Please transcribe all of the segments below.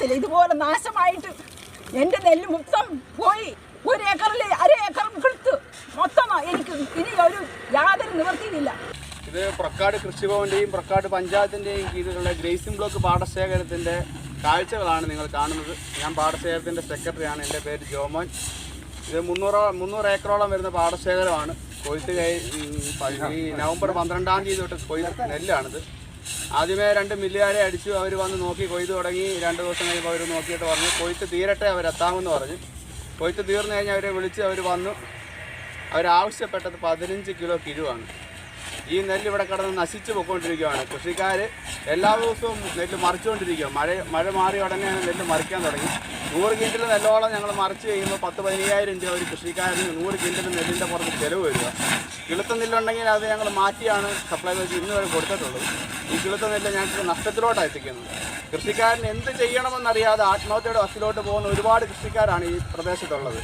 കിളുക്കത്തില്ല. ഇതുപോലെ നാശമായിട്ട് എൻ്റെ നെല്ല് മൊത്തം പോയി. 1 ഏക്കറിൽ 1/2 ഏക്കർ കിളുത്ത് മൊത്തമാ. എനിക്ക് ഇനി ഒരു യാതൊരു നിവൃത്തിയില്ല. ഇത് പ്രക്കാട് കൃഷിഭവന്റെയും പ്രക്കാട് പഞ്ചായത്തിന്റെയും കീഴിലുള്ള ഗ്രേസിംഗ് ബ്ലോക്ക് പാടശേഖരത്തിന്റെ കാഴ്ചകളാണ് നിങ്ങൾ കാണുന്നത്. ഞാൻ പാടശേഖരത്തിന്റെ സെക്രട്ടറിയാണ്. എൻ്റെ പേര് ജോമോൻ. ഇത് 300 ഏക്കറോളം വരുന്ന പാടശേഖരമാണ്. കൊയ്ത്ത് ഈ നവംബർ 12-ാം തീയതി തൊട്ട് കൊയ്ത്ത് നെല്ലാണിത്. ആദ്യമേ 2 മില്ലുകാരെ അടിച്ചു. അവർ വന്ന് നോക്കി കൊയ്ത്ത് തുടങ്ങി. 2 ദിവസം കഴിയുമ്പോൾ അവർ നോക്കിയിട്ട് പറഞ്ഞു കൊയ്ത്ത് തീരട്ടെ, അവരെത്താമെന്ന് പറഞ്ഞു. കൊയ്ത്ത് തീർന്നു കഴിഞ്ഞാൽ അവരെ വിളിച്ച് അവർ വന്നു. അവരാവശ്യപ്പെട്ടത് 15 കിലോ കിഴുവാണ്. ഈ നെല്ല് ഇവിടെ കിടന്ന് നശിച്ചു പോയിക്കൊണ്ടിരിക്കുകയാണ്. കൃഷിക്കാർ എല്ലാ ദിവസവും നെല്ല് മറിച്ചുകൊണ്ടിരിക്കുക. മഴ മാറിയ ഉടനെയാണ് നെല്ല് മറിക്കാൻ തുടങ്ങി. 100 കിൻറ്റൽ നെല്ലോളം ഞങ്ങൾ മറിച്ച് കഴിയുമ്പോൾ 10-15,000 രൂപ ഒരു കൃഷിക്കാരന് 100 കിൻറ്റൽ നെല്ലിൻ്റെ പുറത്ത് ചിലവ് വരിക. കിളുത്ത നെല്ലുണ്ടെങ്കിൽ അത് ഞങ്ങൾ മാറ്റിയാണ് സപ്ലൈ വെച്ച് ഇന്ന് വരെ കൊടുത്തിട്ടുള്ളത്. ഈ കിളുത്ത നെല്ല് ഞങ്ങൾക്ക് നഷ്ടത്തിലോട്ടാണ് എത്തിക്കുന്നത്. കൃഷിക്കാരന് എന്ത് ചെയ്യണമെന്നറിയാതെ ആത്മഹത്യയുടെ വശത്തിലോട്ട് പോകുന്ന ഒരുപാട് കൃഷിക്കാരാണ് ഈ പ്രദേശത്തുള്ളത്.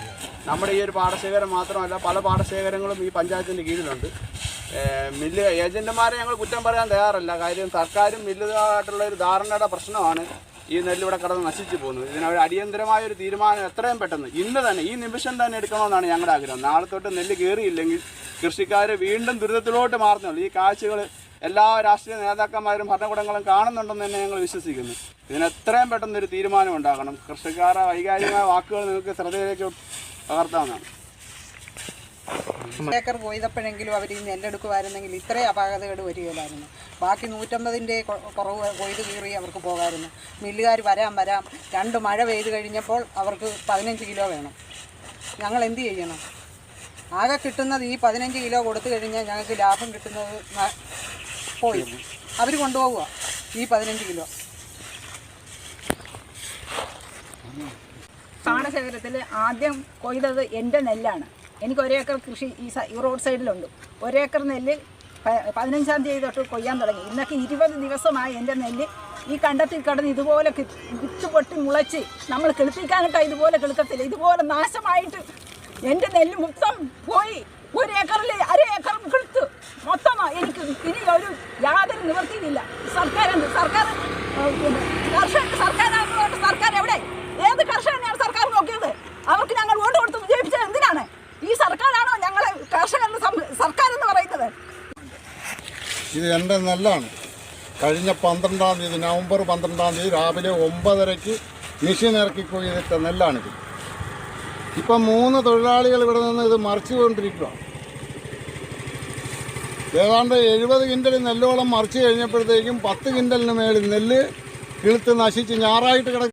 നമ്മുടെ ഈ ഒരു പാടശേഖരം മാത്രമല്ല, പല പാടശേഖരങ്ങളും ഈ പഞ്ചായത്തിൻ്റെ കീഴിലുണ്ട്. മില്ല് ഏജന്റുമാരെ ഞങ്ങൾ കുറ്റം പറയാൻ തയ്യാറല്ല. കാര്യം സർക്കാരും മില്ലുമായിട്ടുള്ള ഒരു ധാരണയുടെ പ്രശ്നമാണ് ഈ നെല്ലിവിടെ കിടന്ന് നശിച്ചു പോകുന്നത്. ഇതിനൊരു അടിയന്തരമായ ഒരു തീരുമാനം എത്രയും പെട്ടെന്ന് ഇന്ന് തന്നെ ഈ നിമിഷം തന്നെ എടുക്കണമെന്നാണ് ഞങ്ങളുടെ ആഗ്രഹം. നാളെ തൊട്ട് നെല്ല് കയറിയില്ലെങ്കിൽ കൃഷിക്കാർ വീണ്ടും ദുരിതത്തിലോട്ട് മാറുന്നുള്ളൂ. ഈ കാഴ്ചകൾ എല്ലാ രാഷ്ട്രീയ നേതാക്കന്മാരും ഭരണകൂടങ്ങളും കാണുന്നുണ്ടെന്ന് തന്നെ ഞങ്ങൾ വിശ്വസിക്കുന്നു. ഇതിന് എത്രയും പെട്ടെന്നൊരു തീരുമാനം ഉണ്ടാകണം. കൃഷിക്കാരുടെ വൈകാരികമായ വാക്കുകൾ നിങ്ങൾക്ക് ശ്രദ്ധയിലേക്ക് പകർത്താവുന്നതാണ്. ഏക്കർ കൊയ്തപ്പോഴെങ്കിലും അവർ ഈ നെല്ലെടുക്കുമായിരുന്നെങ്കിൽ ഇത്രയും അപാകതകൾ വരികയില്ലായിരുന്നു. ബാക്കി 150-ൻ്റെ കുറവ് കൊയ്ത് കീറി അവർക്ക് പോകാമായിരുന്നു. മില്ലുകാർ വരാം 2 മഴ പെയ്ത് കഴിഞ്ഞപ്പോൾ അവർക്ക് 15 കിലോ വേണം. ഞങ്ങൾ എന്ത് ചെയ്യണം? ആകെ കിട്ടുന്നത് ഈ 15 കിലോ കൊടുത്തു കഴിഞ്ഞാൽ ഞങ്ങൾക്ക് ലാഭം കിട്ടുന്നത് പോയി. അവർ കൊണ്ടുപോവുക ഈ 15 കിലോ. പാടശേഖരത്തിൽ ആദ്യം കൊയ്തത് എൻ്റെ നെല്ലാണ്. എനിക്ക് 1 ഏക്കർ കൃഷി ഈ റോഡ് സൈഡിലുണ്ട്. 1 ഏക്കർ നെല്ല് 15-ാം തീയതി തൊട്ട് കൊയ്യാൻ തുടങ്ങി. ഇന്നൊക്കെ 20 ദിവസമായി എൻ്റെ നെല്ല് ഈ കണ്ടത്തിൽ കിടന്ന് ഇതുപോലെ വിത്ത് പൊട്ടി മുളച്ച് നമ്മൾ കിളിപ്പിക്കാനിട്ടാൽ ഇതുപോലെ കിളുക്കത്തില്ല. ഇതുപോലെ നാശമായിട്ട് എൻ്റെ നെല്ല് മൊത്തം പോയി. 1 ഏക്കറിൽ 1/2 ഏക്കർ കിളുത്ത് മൊത്തമാ. എനിക്ക് ഇനി ഒരു യാതൊരു നിവൃത്തിയില്ല. സർക്കാരാണ് സർക്കാർ എവിടെ? ഏത് കർഷകനെയാണ് സർക്കാർ നോക്കിയത്? അവർക്ക് ഞങ്ങൾ വോട്ട് കൊടുത്ത് വിജയിപ്പിച്ചത് എന്തിനാണ്? ഈ സർക്കാരാണോ ഞങ്ങളെ കർഷകരുടെ സർക്കാർ എന്ന് പറയുന്നത്? ഇത് എൻ്റെ നെല്ലാണ്. കഴിഞ്ഞ 12-ാം തീയതി നവംബർ 12-ാം തീയതി രാവിലെ 9:30-ക്ക് മെഷീൻ ഇറക്കി കൊയ്തിട്ട നെല്ലാണിത്. ഇപ്പം 3 തൊഴിലാളികൾ ഇവിടെ നിന്ന് ഇത് മറിച്ചുകൊണ്ടിരിക്കുക. ഏതാണ്ട് 70 കിൻറ്റൽ നെല്ലോളം മറിച്ച് കഴിഞ്ഞപ്പോഴത്തേക്കും 10 കിൻറ്റലിന് മേളിൽ നെല്ല് കിളുത്ത് നശിച്ച് ഞാറായിട്ട് കിടക്കും.